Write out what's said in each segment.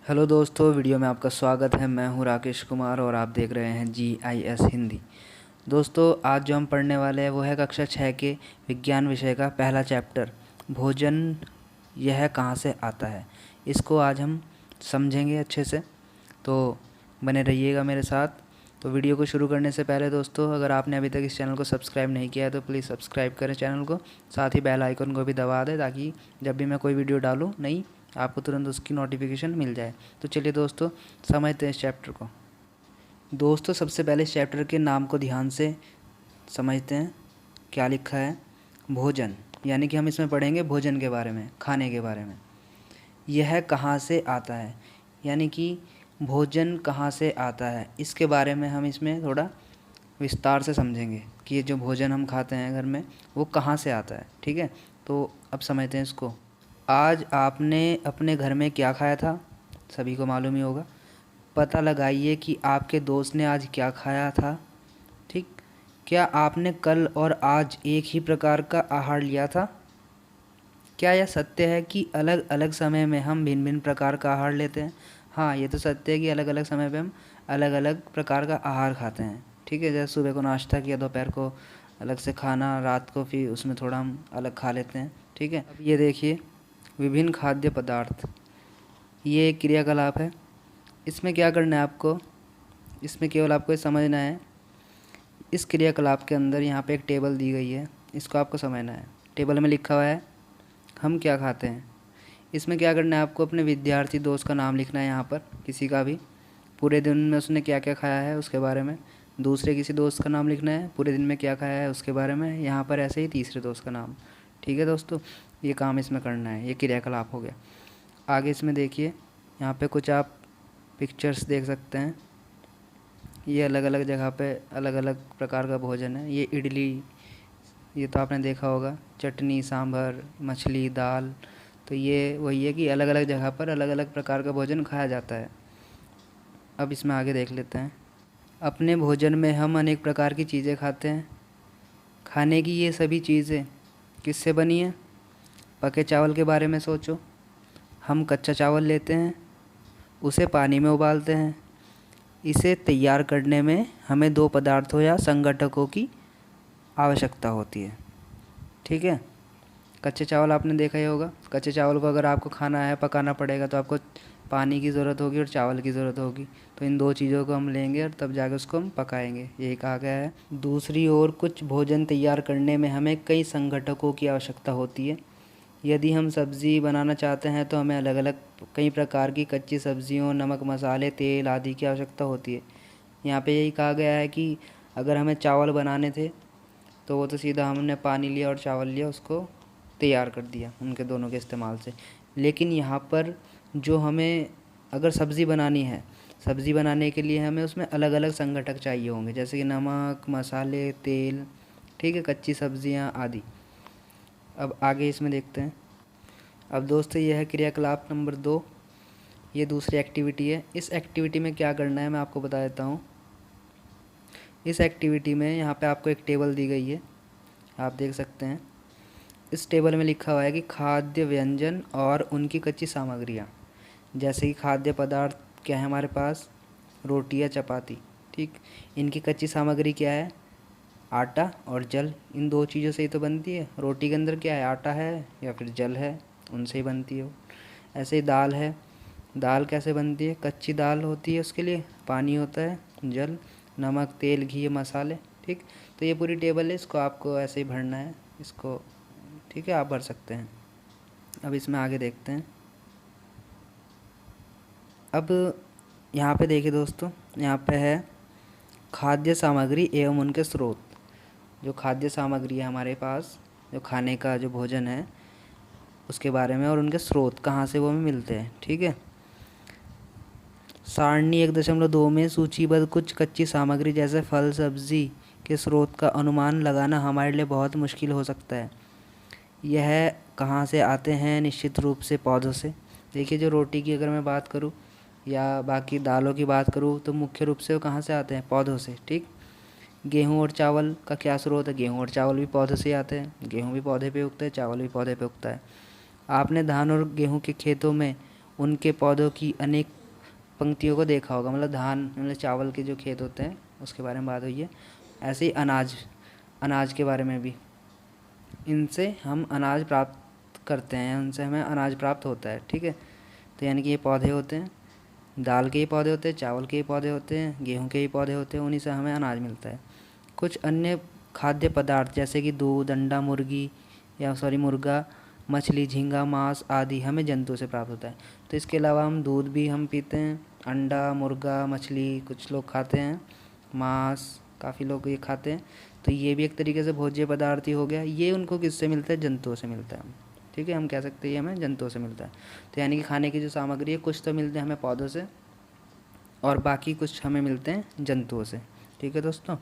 Hello दोस्तों, video में आपका स्वागत है। मैं हूं राकेश कुमार और आप देख रहे हैं GIS हिंदी। दोस्तों, आज जो हम पढ़ने वाले हैं वो है कक्षा 6 के विज्ञान विषय का पहला चैप्टर, भोजन यह कहाँ से आता है। इसको आज हम समझेंगे अच्छे से, तो बने रहिएगा मेरे साथ। तो वीडियो को शुरू करने से पहले दोस्तों, अगर आपने अभी तक इस चैनल को सब्सक्राइब नहीं किया है तो प्लीज़ सब्सक्राइब करें चैनल को, साथ ही बेल आइकन को भी दबा दें ताकि जब भी मैं कोई वीडियो डालूँ नई, आपको तुरंत उसकी नोटिफिकेशन मिल जाए। तो चलिए दोस्तों, समझते हैं इस चैप्टर को। दोस्तों, सबसे पहले इस चैप्टर के नाम को ध्यान से समझते हैं। क्या लिखा है? भोजन, यानी कि हम इसमें पढ़ेंगे भोजन के बारे में, खाने के बारे में। यह कहाँ से आता है, यानी कि भोजन कहाँ से आता है, इसके बारे में हम इसमें थोड़ा विस्तार से समझेंगे कि ये जो भोजन हम खाते हैं घर में वो कहाँ से आता है। ठीक है, तो अब समझते हैं इसको। आज आपने अपने घर में क्या खाया था, सभी को मालूम ही होगा। पता लगाइए कि आपके दोस्त ने आज क्या खाया था। ठीक, क्या आपने कल और आज एक ही प्रकार का आहार लिया था? क्या यह सत्य है कि अलग अलग समय में हम भिन्न भिन्न प्रकार का आहार लेते हैं? हाँ, ये तो सत्य है कि अलग अलग समय पे हम अलग अलग प्रकार का आहार खाते हैं। ठीक है, जैसे सुबह को नाश्ता किया, दोपहर को अलग से खाना, रात को फिर उसमें थोड़ा हम अलग खा लेते हैं। ठीक है, अब ये देखिए, विभिन्न खाद्य पदार्थ, ये एक क्रियाकलाप है। इसमें क्या करना है आपको, इसमें केवल आपको ये समझना है। इस क्रियाकलाप के अंदर यहाँ पे एक टेबल दी गई है, इसको आपको समझना है। टेबल में लिखा हुआ है हम क्या खाते हैं। इसमें क्या करना है आपको, अपने विद्यार्थी दोस्त का नाम लिखना है यहाँ पर, किसी का भी, पूरे दिन में उसने क्या क्या खाया है उसके बारे में। दूसरे किसी दोस्त का नाम लिखना है, पूरे दिन में क्या खाया है उसके बारे में। यहाँ पर ऐसे ही तीसरे दोस्त का नाम। ठीक है दोस्तों, ये काम इसमें करना है, ये क्रियाकलाप हो गया। आगे इसमें देखिए, यहाँ पे कुछ आप पिक्चर्स देख सकते हैं। ये अलग अलग जगह पे अलग अलग प्रकार का भोजन है। ये इडली, ये तो आपने देखा होगा, चटनी, सांभर, मछली, दाल। तो ये वही है कि अलग अलग जगह पर अलग अलग प्रकार का भोजन खाया जाता है। अब इसमें आगे देख लेते हैं। अपने भोजन में हम अनेक प्रकार की चीज़ें खाते हैं। खाने की ये सभी चीज़ें किससे बनी है? पके चावल के बारे में सोचो। हम कच्चा चावल लेते हैं, उसे पानी में उबालते हैं। इसे तैयार करने में हमें दो पदार्थों या संघटकों की आवश्यकता होती है। ठीक है, कच्चे चावल आपने देखा ही होगा। कच्चे चावल को अगर आपको खाना है, पकाना पड़ेगा, तो आपको पानी की ज़रूरत होगी और चावल की ज़रूरत होगी। तो इन दो चीज़ों को हम लेंगे और तब जाकर उसको हम पकाएंगे, यही कहा गया है। दूसरी ओर, कुछ भोजन तैयार करने में हमें कई संघटकों की आवश्यकता होती है। यदि हम सब्ज़ी बनाना चाहते हैं तो हमें अलग अलग कई प्रकार की कच्ची सब्जियों, नमक, मसाले, तेल आदि की आवश्यकता होती है। यहाँ पे यही कहा गया है कि अगर हमें चावल बनाने थे तो वो तो सीधा हमने पानी लिया और चावल लिया, उसको तैयार कर दिया उनके दोनों के इस्तेमाल से। लेकिन यहाँ पर जो हमें अगर सब्ज़ी बनानी है, सब्ज़ी बनाने के लिए हमें उसमें अलग अलग संघटक चाहिए होंगे, जैसे कि नमक, मसाले, तेल, ठीक है, कच्ची सब्जियाँ आदि। अब आगे इसमें देखते हैं। अब दोस्तों, यह है क्रियाकलाप नंबर 2, ये दूसरी एक्टिविटी है। इस एक्टिविटी में क्या करना है मैं आपको बता देता हूँ। इस एक्टिविटी में यहाँ पे आपको एक टेबल दी गई है, आप देख सकते हैं। इस टेबल में लिखा हुआ है कि खाद्य व्यंजन और उनकी कच्ची सामग्रियाँ। जैसे कि खाद्य पदार्थ क्या है हमारे पास, रोटी या चपाती। ठीक, इनकी कच्ची सामग्री क्या है, आटा और जल। इन दो चीज़ों से ही तो बनती है। रोटी के अंदर क्या है, आटा है या फिर जल है, उनसे ही बनती है वो। ऐसे ही दाल है, दाल कैसे बनती है, कच्ची दाल होती है, उसके लिए पानी होता है, जल, नमक, तेल, घी, मसाले। ठीक, तो ये पूरी टेबल है, इसको आपको ऐसे ही भरना है इसको। ठीक है, आप भर सकते हैं। अब इसमें आगे देखते हैं। अब यहाँ पे देखिए दोस्तों, यहाँ पे है खाद्य सामग्री एवं उनके स्रोत। जो खाद्य सामग्री है हमारे पास, जो खाने का जो भोजन है उसके बारे में, और उनके स्रोत कहाँ से वो हमें मिलते हैं। ठीक है, सारणी 1.2 में सूचीबद्ध कुछ कच्ची सामग्री जैसे फल, सब्जी के स्रोत का अनुमान लगाना हमारे लिए बहुत मुश्किल हो सकता है। यह कहाँ से आते हैं? निश्चित रूप से पौधों से। देखिए, जो रोटी की अगर मैं बात करूँ या बाकी दालों की बात करूँ तो मुख्य रूप से वो कहाँ से आते हैं? पौधों से। ठीक, गेहूँ और चावल का क्या स्रोत है? गेहूँ और चावल भी पौधे से आते हैं। गेहूँ भी पौधे पे उगता है, चावल भी पौधे पे उगता है। आपने धान और गेहूँ के खेतों में उनके पौधों की अनेक पंक्तियों को देखा होगा। मतलब धान, मतलब चावल के जो खेत होते हैं उसके बारे में बात हुई है। ऐसे ही अनाज के बारे में भी, इनसे हम अनाज प्राप्त करते हैं, उनसे हमें अनाज प्राप्त होता है। ठीक है, तो यानी कि ये पौधे होते हैं, दाल के ही पौधे होते हैं, चावल के ही पौधे होते हैं, गेहूं के ही पौधे होते हैं, उन्हीं से हमें अनाज मिलता है। कुछ अन्य खाद्य पदार्थ जैसे कि दूध, अंडा, मुर्गा, मछली, झींगा, मांस आदि हमें जंतु से प्राप्त होता है। तो इसके अलावा हम दूध भी हम पीते हैं, अंडा, मुर्गा, मछली कुछ लोग खाते हैं, मांस काफ़ी लोग ये खाते हैं। तो ये भी एक तरीके से भोज्य पदार्थ ही हो गया। ये उनको किससे मिलता है? जंतुओं से मिलता है। ठीक है, हम कह सकते हैं ये हमें जंतुओं से मिलता है। तो यानी कि खाने की जो सामग्री है कुछ तो मिलते हैं हमें पौधों से और बाकी कुछ हमें मिलते हैं जंतुओं से। ठीक है दोस्तों,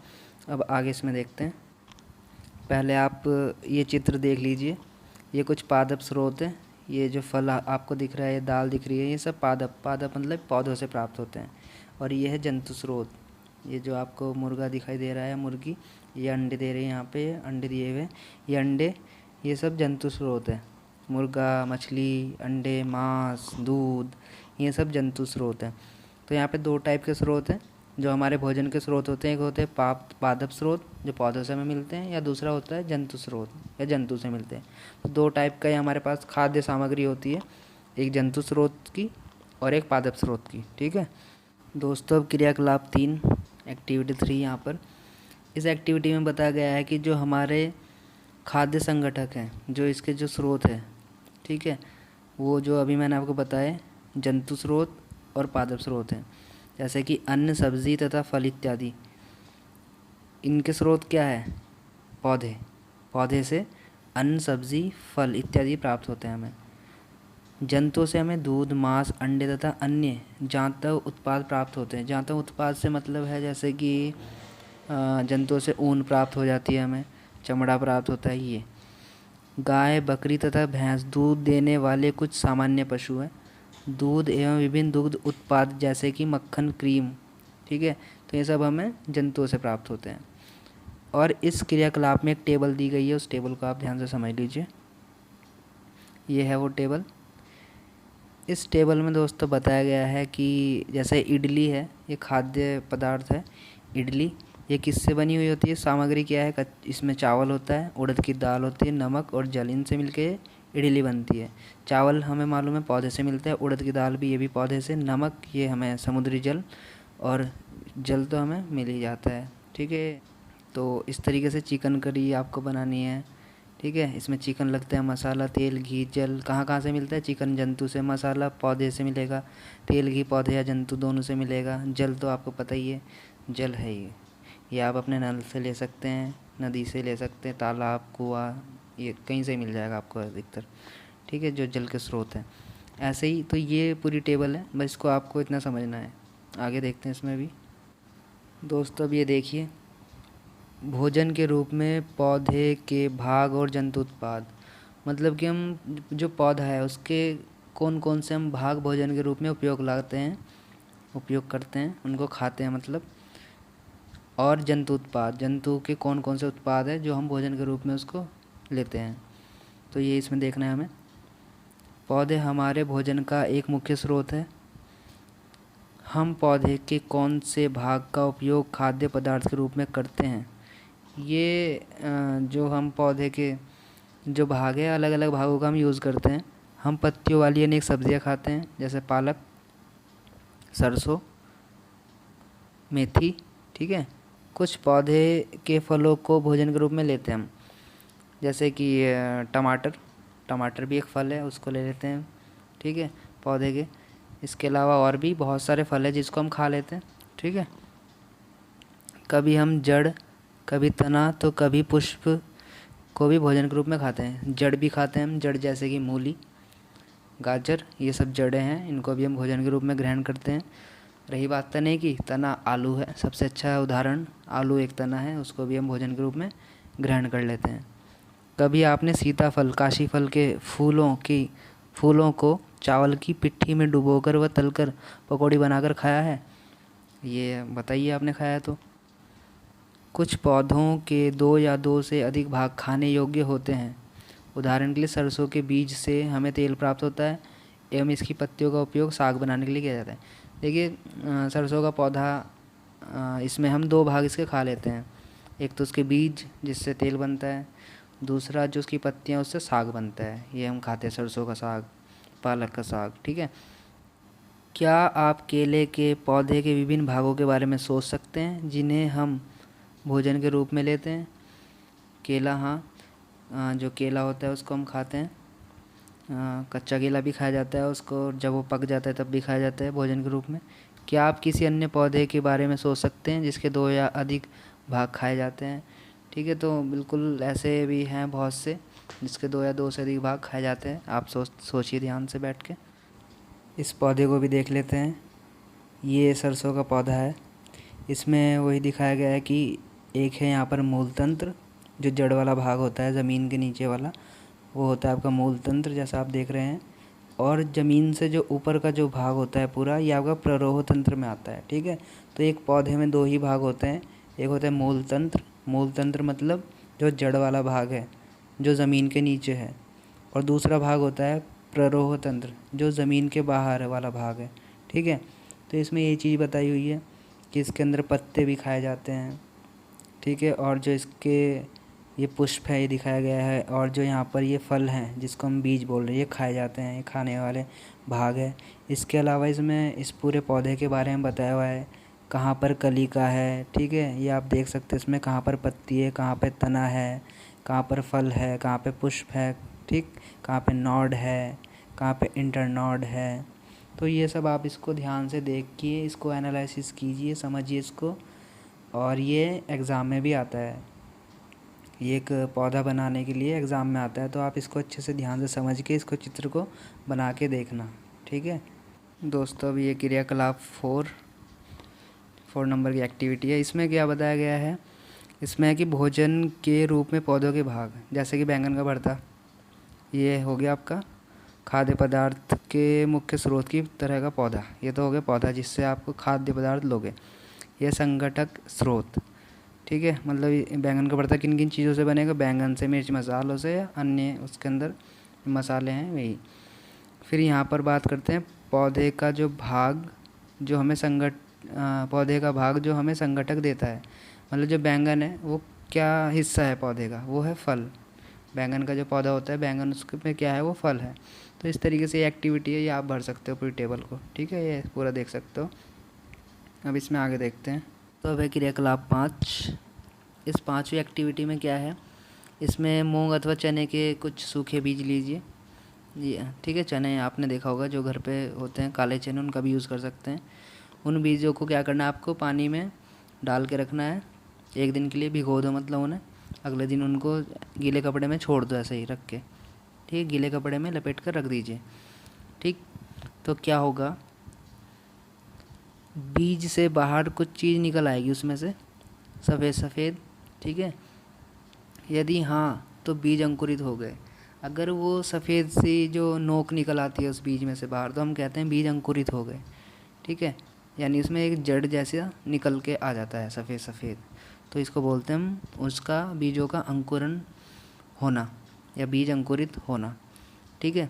अब आगे इसमें देखते हैं। पहले आप ये चित्र देख लीजिए, ये कुछ पादप स्रोत हैं। ये जो फल आपको दिख रहा है, ये दाल दिख रही है, ये सब पादप मतलब पौधों से प्राप्त होते हैं। और ये है जंतु स्रोत। ये जो आपको मुर्गा दिखाई दे रहा है, मुर्गी, ये अंडे दे रही है, यहाँ पे अंडे दिए हुए, ये अंडे, ये सब जंतु स्रोत है। मुर्गा, मछली, अंडे, मांस, दूध, ये सब जंतु स्रोत हैं। तो यहाँ पे दो टाइप के स्रोत हैं जो हमारे भोजन के स्रोत होते हैं। एक होते हैं पादप स्रोत जो पौधों से हमें मिलते हैं, या दूसरा होता है जंतु स्रोत या जंतु से मिलते हैं। तो दो टाइप का ही हमारे पास खाद्य सामग्री होती है, एक जंतु स्रोत की और एक पादप स्रोत की। ठीक है दोस्तों, अब क्रियाकलाप 3 एक्टिविटी 3 यहाँ पर। इस एक्टिविटी में बताया गया है कि जो हमारे खाद्य संगठक हैं, जो इसके जो स्रोत है, ठीक है, वो जो अभी मैंने आपको बताया जंतु स्रोत और पादप स्रोत हैं। जैसे कि अन्न, सब्जी तथा फल इत्यादि, इनके स्रोत क्या है? पौधे से अन्न, सब्जी, फल इत्यादि प्राप्त होते हैं हमें। जंतुओं से हमें दूध, मांस, अंडे तथा अन्य जांतव उत्पाद प्राप्त होते हैं। जांतव उत्पाद से मतलब है जैसे कि जंतुओं से ऊन प्राप्त हो जाती है, हमें चमड़ा प्राप्त होता है। ये गाय, बकरी तथा भैंस दूध देने वाले कुछ सामान्य पशु हैं। दूध एवं विभिन्न दुग्ध उत्पाद जैसे कि मक्खन, क्रीम, ठीक है, तो ये सब हमें जंतुओं से प्राप्त होते हैं। और इस क्रियाकलाप में एक टेबल दी गई है, उस टेबल को आप ध्यान से समझ लीजिए। ये है वो टेबल। इस टेबल में दोस्तों बताया गया है कि जैसे इडली है, ये खाद्य पदार्थ है। इडली ये किससे बनी हुई होती है? सामग्री क्या है? इसमें चावल होता है, उड़द की दाल होती है, नमक और जल, इनसे मिलके इडली बनती है। चावल हमें मालूम है पौधे से मिलता है, उड़द की दाल भी ये भी पौधे से, नमक ये हमें समुद्री जल, और जल तो हमें मिल ही जाता है। ठीक है, तो इस तरीके से चिकन करी आपको बनानी है। ठीक है, इसमें चिकन लगता है, मसाला, तेल, घी, जल कहाँ कहाँ से मिलता है? चिकन जंतु से, मसाला पौधे से मिलेगा, तेल घी पौधे या जंतु दोनों से मिलेगा, जल तो आपको पता ही है, जल है ये आप अपने नल से ले सकते हैं, नदी से ले सकते हैं, तालाब, कुआं, ये कहीं से मिल जाएगा आपको अधिकतर। ठीक है, जो जल के स्रोत हैं। ऐसे ही तो ये पूरी टेबल है, बस इसको आपको इतना समझना है। आगे देखते हैं इसमें भी दोस्तों। अब ये देखिए, भोजन के रूप में पौधे के भाग और जंतु उत्पाद, मतलब कि हम जो पौधा है उसके कौन कौन से हम भाग भोजन के रूप में उपयोग करते हैं, उनको खाते हैं मतलब। और जंतु उत्पाद, जंतु के कौन कौन से उत्पाद है जो हम भोजन के रूप में उसको लेते हैं, तो ये इसमें देखना है हमें। पौधे हमारे भोजन का एक मुख्य स्रोत है। हम पौधे के कौन से भाग का उपयोग खाद्य पदार्थ के रूप में करते हैं? ये जो हम पौधे के जो भाग है, अलग अलग भागों का हम यूज़ करते हैं। हम पत्तियों वाली अनेक सब्जियां खाते हैं, जैसे पालक, सरसों, मेथी। ठीक है, कुछ पौधे के फलों को भोजन के रूप में लेते हैं हम, जैसे कि टमाटर भी एक फल है, उसको ले लेते हैं। ठीक है, पौधे के। इसके अलावा और भी बहुत सारे फल हैं जिसको हम खा लेते हैं। ठीक है, कभी हम जड़, कभी तना, तो कभी पुष्प को भी भोजन के रूप में खाते हैं। जड़ भी खाते हैं हम, जड़ जैसे कि मूली, गाजर, ये सब जड़ें हैं, इनको भी हम भोजन के रूप में ग्रहण करते हैं। रही बात तने की, तना आलू है, सबसे अच्छा उदाहरण आलू एक तना है, उसको भी हम भोजन के रूप में ग्रहण कर लेते हैं। कभी आपने सीताफल, काशी फल के फूलों को चावल की पिट्ठी में डुबोकर व तलकर पकौड़ी बनाकर खाया है? ये बताइए, आपने खाया तो। कुछ पौधों के 2 या 2 से अधिक भाग खाने योग्य होते हैं। उदाहरण के लिए सरसों के बीज से हमें तेल प्राप्त होता है, एवं इसकी पत्तियों का उपयोग साग बनाने के लिए किया जाता है। देखिए सरसों का पौधा, इसमें हम दो भाग इसके खा लेते हैं। एक तो उसके बीज जिससे तेल बनता है, दूसरा जो उसकी पत्तियाँ उससे साग बनता है। ये हम खाते हैं सरसों का साग, पालक का साग। ठीक है। क्या आप केले के पौधे के विभिन्न भागों के बारे में सोच सकते हैं जिन्हें हम भोजन के रूप में लेते हैं? केला, हाँ, जो केला होता है उसको हम खाते हैं। कच्चा केला भी खाया जाता है उसको, जब वो पक जाता है तब भी खाया जाता है भोजन के रूप में। क्या आप किसी अन्य पौधे के बारे में सोच सकते हैं जिसके दो या अधिक भाग खाए जाते हैं? ठीक है, तो बिल्कुल ऐसे भी हैं बहुत से जिसके दो या दो से अधिक भाग खाए जाते हैं। आप सोचिए ध्यान से बैठ के। इस पौधे को भी देख लेते हैं। ये सरसों का पौधा है। इसमें वही दिखाया गया है कि एक है यहाँ पर मूल तंत्र, जो जड़ वाला भाग होता है ज़मीन के नीचे वाला, वो होता है आपका मूल तंत्र, जैसा आप देख रहे हैं। और ज़मीन से जो ऊपर का जो भाग होता है पूरा, ये आपका प्ररोह तंत्र में आता है। ठीक है, तो एक पौधे में दो ही भाग होते हैं। एक होता है मूल तंत्र, मूल तंत्र मतलब जो जड़ वाला भाग है जो ज़मीन के नीचे है, और दूसरा भाग होता है प्ररोह तंत्र, जो ज़मीन के बाहर वाला भाग है। ठीक है, तो इसमें ये चीज़ बताई हुई है कि इसके अंदर पत्ते भी खाए जाते हैं। ठीक है, और जो इसके ये पुष्प है ये दिखाया गया है, और जो यहाँ पर ये फल हैं जिसको हम बीज बोल रहे हैं, ये खाए जाते हैं, ये खाने वाले भाग है। इसके अलावा इसमें इस पूरे पौधे के बारे में बताया हुआ है, कहाँ पर कलिका है। ठीक है, ये आप देख सकते हैं इसमें कहाँ पर पत्ती है, कहाँ पर तना है, कहाँ पर फल है, कहाँ पर पुष्प है, ठीक, कहाँ पर नॉड है, कहाँ पर इंटरनॉड है। तो ये सब आप इसको ध्यान से देखिए, इसको एनालिसिस कीजिए, समझिए इसको। और ये एग्ज़ाम में भी आता है, ये एक पौधा बनाने के लिए एग्ज़ाम में आता है, तो आप इसको अच्छे से ध्यान से समझ के इसको चित्र को बना के देखना। ठीक है दोस्तों, अब ये क्रियाकलाप 4 नंबर की एक्टिविटी है। इसमें क्या बताया गया है, इसमें है कि भोजन के रूप में पौधों के भाग, जैसे कि बैंगन का भरता, ये हो गया आपका खाद्य पदार्थ के मुख्य स्रोत की तरह का पौधा। ये तो हो गया पौधा जिससे आपको खाद्य पदार्थ लोगे। यह संगठक स्रोत, ठीक है, मतलब ये बैंगन का भरता किन किन चीज़ों से बनेगा? बैंगन से, मिर्च मसालों से, या अन्य उसके अंदर मसाले हैं वही। फिर यहाँ पर बात करते हैं पौधे का जो भाग जो हमें पौधे का भाग जो हमें संगठक देता है। मतलब जो बैंगन है वो क्या हिस्सा है पौधे का? वो है फल। बैंगन का जो पौधा होता है, बैंगन उसके में क्या है? वो फल है। तो इस तरीके से ये एक्टिविटी है, ये आप भर सकते हो पूरी टेबल को। ठीक है, ये पूरा देख सकते हो। अब इसमें आगे देखते हैं। तो अब है क्रियाकलाप 5। इस 5वीं एक्टिविटी में क्या है, इसमें मूंग अथवा चने के कुछ सूखे बीज लीजिए। जी ठीक है, चने आपने देखा होगा जो घर पे होते हैं, काले चने, उनका भी यूज़ कर सकते हैं। उन बीजों को क्या करना है, आपको पानी में डाल के रखना है 1 दिन के लिए, भिगो दो मतलब उन्हें। अगले दिन उनको गीले कपड़े में छोड़ दो, ऐसे ही रख के। ठीक है, गीले कपड़े में लपेट कर रख दीजिए। ठीक, तो क्या होगा, बीज से बाहर कुछ चीज़ निकल आएगी उसमें से, सफ़ेद सफ़ेद। ठीक है, यदि हाँ तो बीज अंकुरित हो गए। अगर वो सफ़ेद सी जो नोक निकल आती है उस बीज में से बाहर, तो हम कहते हैं बीज अंकुरित हो गए। ठीक है, यानी उसमें एक जड़ जैसा निकल के आ जाता है सफ़ेद सफ़ेद, तो इसको बोलते हैं हम, उसका बीजों का अंकुरण होना या बीज अंकुरित होना। ठीक है,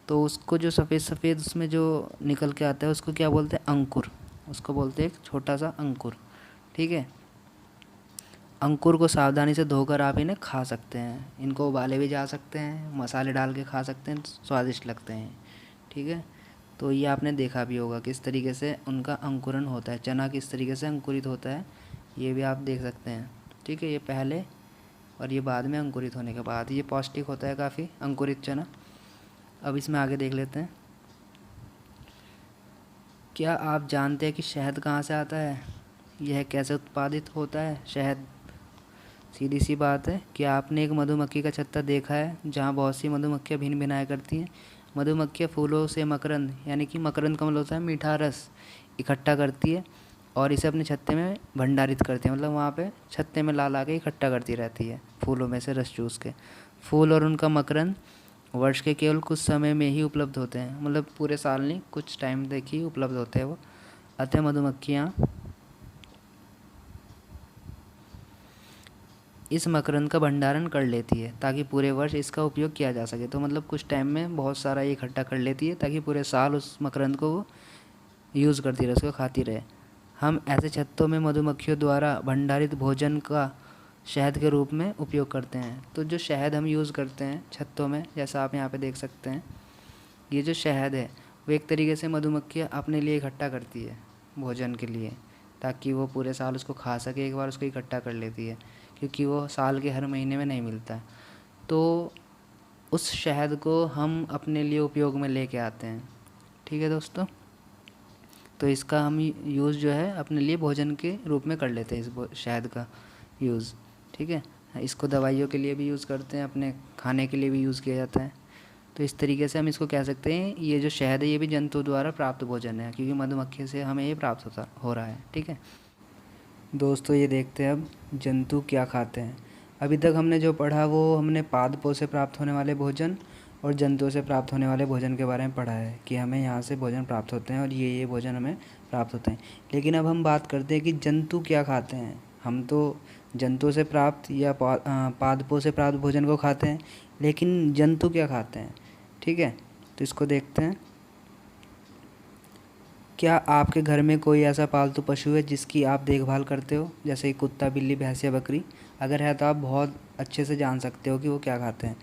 तो उसको जो सफ़ेद सफ़ेद उसमें जो निकल के आता है उसको क्या बोलते हैं? अंकुर। उसको बोलते हैं एक छोटा सा अंकुर। ठीक है, अंकुर को सावधानी से धोकर आप इन्हें खा सकते हैं। इनको उबाले भी जा सकते हैं, मसाले डाल के खा सकते हैं, स्वादिष्ट लगते हैं। ठीक है, तो ये आपने देखा भी होगा किस तरीके से उनका अंकुरण होता है, चना किस तरीके से अंकुरित होता है, ये भी आप देख सकते हैं। ठीक है, ये पहले और ये बाद में अंकुरित होने के बाद, ये पौष्टिक होता है काफ़ी अंकुरित चना। अब इसमें आगे देख लेते हैं। क्या आप जानते हैं कि शहद कहाँ से आता है? यह कैसे उत्पादित होता है शहद? सीधी सी बात है कि आपने एक मधुमक्खी का छत्ता देखा है जहाँ बहुत सी मधुमक्खियाँ भिन्न भिनाया करती हैं। मधुमक्खियाँ फूलों से मकरंद, यानी कि मकरंद का मतलब होता है मीठा रस, इकट्ठा करती है और इसे अपने छत्ते में भंडारित करती है। मतलब वहाँ पे छत्ते में ला ला के इकट्ठा करती रहती है फूलों में से रस चूस के। फूल और उनका मकरंद वर्ष के केवल कुछ समय में ही उपलब्ध होते हैं, मतलब पूरे साल नहीं, कुछ टाइम तक ही उपलब्ध होते हैं वो। अतः मधुमक्खियाँ इस मकरंद का भंडारण कर लेती है ताकि पूरे वर्ष इसका उपयोग किया जा सके। तो मतलब कुछ टाइम में बहुत सारा ये इकट्ठा कर लेती है ताकि पूरे साल उस मकरंद को वो यूज़ करती रहे, उसको खाती रहे। हम ऐसे छत्तों में मधुमक्खियों द्वारा भंडारित भोजन का शहद के रूप में उपयोग करते हैं। तो जो शहद हम यूज़ करते हैं छत्तों में, जैसा आप यहाँ पे देख सकते हैं, ये जो शहद है वो एक तरीके से मधुमक्खियाँ अपने लिए इकट्ठा करती है भोजन के लिए, ताकि वो पूरे साल उसको खा सके। एक बार उसको इकट्ठा कर लेती है क्योंकि वो साल के हर महीने में नहीं मिलता है। तो उस शहद को हम अपने लिए उपयोग में लेके आते हैं। ठीक है दोस्तों, तो इसका हम यूज़ जो है अपने लिए भोजन के रूप में कर लेते हैं, इस शहद का यूज़। ठीक है, इसको दवाइयों के लिए भी यूज़ करते हैं, अपने खाने के लिए भी यूज़ किया जाता है। तो इस तरीके से हम इसको कह सकते हैं, ये जो शहद है ये भी जंतु द्वारा प्राप्त भोजन है, क्योंकि मधुमक्खी से हमें ये प्राप्त हो रहा है। ठीक है दोस्तों, ये देखते हैं अब जंतु क्या खाते हैं। अभी तक हमने जो पढ़ा वो हमने पादपों से प्राप्त होने वाले भोजन और जंतुओं से प्राप्त होने वाले भोजन के बारे में पढ़ा है कि हमें यहाँ से भोजन प्राप्त होते हैं और ये भोजन हमें प्राप्त होते हैं। लेकिन अब हम बात करते हैं कि जंतु क्या खाते हैं। हम तो जंतुओं से प्राप्त या पादपों से प्राप्त भोजन को खाते हैं, लेकिन जंतु क्या खाते हैं। ठीक है, तो इसको देखते हैं। क्या आपके घर में कोई ऐसा पालतू पशु है जिसकी आप देखभाल करते हो, जैसे कि कुत्ता, बिल्ली, भैंस या बकरी? अगर है तो आप बहुत अच्छे से जान सकते हो कि वो क्या खाते हैं।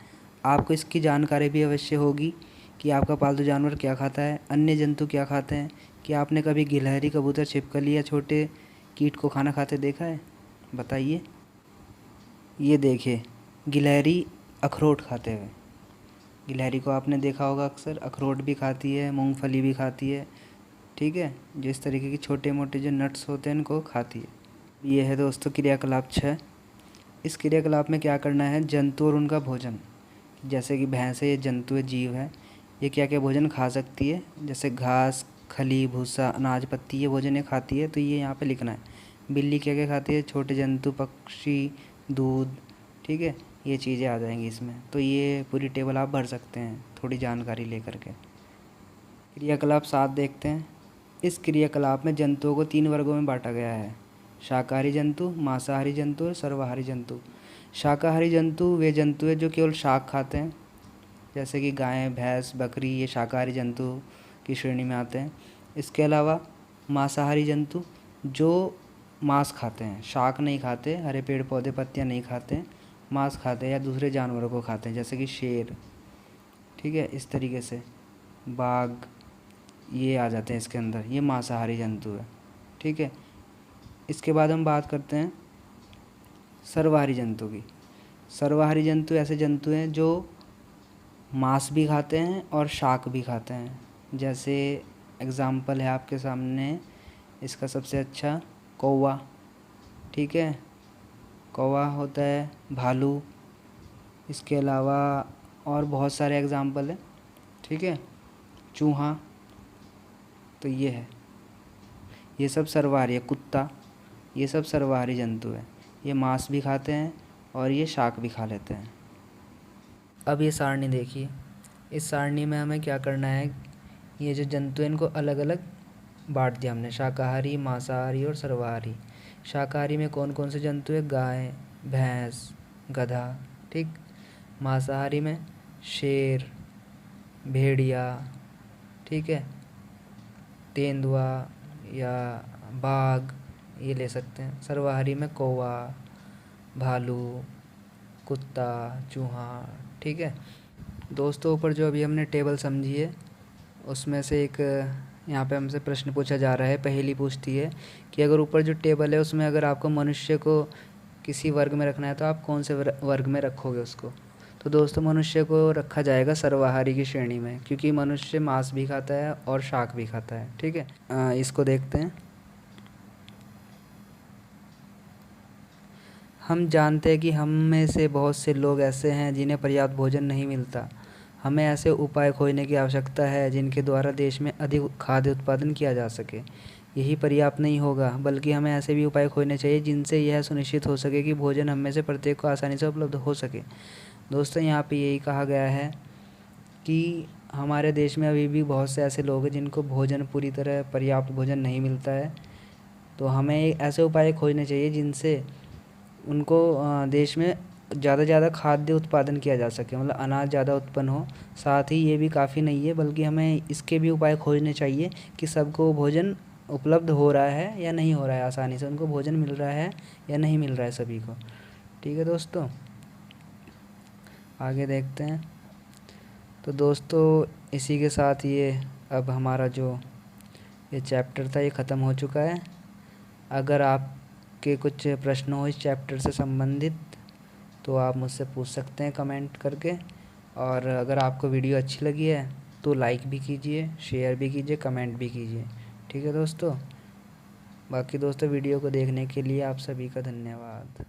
आपको इसकी जानकारी भी अवश्य होगी कि आपका पालतू जानवर क्या खाता है, अन्य जंतु क्या खाते हैं। क्या आपने कभी गिलहरी, कबूतर, छिपकली या छोटे कीट को खाना खाते देखा है? बताइए। ये देखिए, गिलहरी अखरोट खाते हुए। गिलहरी को आपने देखा होगा, अक्सर अखरोट भी खाती है, मूंगफली भी खाती है। ठीक है, जो इस तरीके की छोटे मोटे जो नट्स होते हैं इनको खाती है। ये है दोस्तों क्रियाकलाप 6। इस क्रियाकलाप में क्या करना है, जंतु और उनका भोजन। जैसे कि भैंस है, ये जंतु है, जीव है, ये क्या क्या भोजन खा सकती है, जैसे घास, खली, भूसा, अनाज, पत्ती, ये भोजन ये खाती है। तो ये यहाँ पे लिखना है। बिल्ली क्या क्या खाती है, छोटे जंतु, पक्षी, दूध। ठीक है, ये चीज़ें आ जाएंगी इसमें। तो ये पूरी टेबल आप भर सकते हैं थोड़ी जानकारी लेकर के। क्रियाकलाप 7 देखते हैं। इस क्रियाकलाप में जंतुओं को 3 वर्गों में बांटा गया है: शाकाहारी जंतु, मांसाहारी जंतु और सर्वाहारी जंतु। शाकाहारी जंतु वे जंतु हैं जो केवल शाक खाते हैं, जैसे कि गाय, भैंस, बकरी, ये शाकाहारी जंतु की श्रेणी में आते हैं। इसके अलावा मांसाहारी जंतु जो मांस खाते हैं, शाक नहीं खाते, हरे पेड़ पौधे पत्तियां नहीं खाते, मांस खाते हैं या दूसरे जानवरों को खाते हैं, जैसे कि शेर। ठीक है, इस तरीके से बाघ, ये आ जाते हैं इसके अंदर, ये मांसाहारी जंतु है। ठीक है, इसके बाद हम बात करते हैं सर्वाहारी जंतु की। सर्वाहारी जंतु ऐसे जंतु हैं जो मांस भी खाते हैं और शाक भी खाते हैं। जैसे एग्ज़ाम्पल है आपके सामने इसका सबसे अच्छा, कौवा। ठीक है, कौवा होता है, भालू। इसके अलावा और बहुत सारे एग्ज़ाम्पल हैं। ठीक है, चूहा। तो ये है, ये सब सर्वाहारी है। कुत्ता, ये सब सर्वाहारी जंतु है। ये मांस भी खाते हैं और ये शाक भी खा लेते हैं। अब ये सारणी देखिए। इस सारणी में हमें क्या करना है, ये जो जंतु हैं इनको अलग अलग बांट दिया हमने, शाकाहारी, मांसाहारी और सर्वाहारी। शाकाहारी में कौन कौन से जंतु है, गाय, भैंस, गधा। ठीक, मांसाहारी में शेर, भेड़िया, ठीक है, तेंदुआ या बाघ, ये ले सकते हैं। सर्वाहारी में कौवा, भालू, कुत्ता, चूहा। ठीक है दोस्तों, ऊपर जो अभी हमने टेबल समझी है उसमें से एक यहाँ पे हमसे प्रश्न पूछा जा रहा है, पहेली पूछती है कि अगर ऊपर जो टेबल है उसमें अगर आपको मनुष्य को किसी वर्ग में रखना है तो आप कौन से वर्ग में रखोगे उसको? तो दोस्तों, मनुष्य को रखा जाएगा सर्वाहारी की श्रेणी में, क्योंकि मनुष्य मांस भी खाता है और शाक भी खाता है। ठीक है, इसको देखते हैं। हम जानते हैं कि हम में से बहुत से लोग ऐसे हैं जिन्हें पर्याप्त भोजन नहीं मिलता। हमें ऐसे उपाय खोजने की आवश्यकता है जिनके द्वारा देश में अधिक खाद्य उत्पादन किया जा सके। यही पर्याप्त नहीं होगा, बल्कि हमें ऐसे भी उपाय खोजने चाहिए जिनसे यह सुनिश्चित हो सके कि भोजन हम में से प्रत्येक को आसानी से उपलब्ध हो सके। दोस्तों, यहाँ पे यही कहा गया है कि हमारे देश में अभी भी बहुत से ऐसे लोग हैं जिनको भोजन पूरी तरह पर्याप्त भोजन नहीं मिलता है। तो हमें ऐसे उपाय खोजने चाहिए जिनसे उनको देश में ज़्यादा से ज़्यादा खाद्य उत्पादन किया जा सके, मतलब अनाज ज़्यादा उत्पन्न हो। साथ ही ये भी काफ़ी नहीं है, बल्कि हमें इसके भी उपाय खोजने चाहिए कि सबको भोजन उपलब्ध हो रहा है या नहीं हो रहा है, आसानी से उनको भोजन मिल रहा है या नहीं मिल रहा है सभी को। ठीक है दोस्तों, आगे देखते हैं। तो दोस्तों इसी के साथ ये अब हमारा जो ये चैप्टर था ये ख़त्म हो चुका है। अगर आपके कुछ प्रश्न हो इस चैप्टर से संबंधित तो आप मुझसे पूछ सकते हैं कमेंट करके। और अगर आपको वीडियो अच्छी लगी है तो लाइक भी कीजिए, शेयर भी कीजिए, कमेंट भी कीजिए। ठीक है दोस्तों, बाकी दोस्तों वीडियो को देखने के लिए आप सभी का धन्यवाद।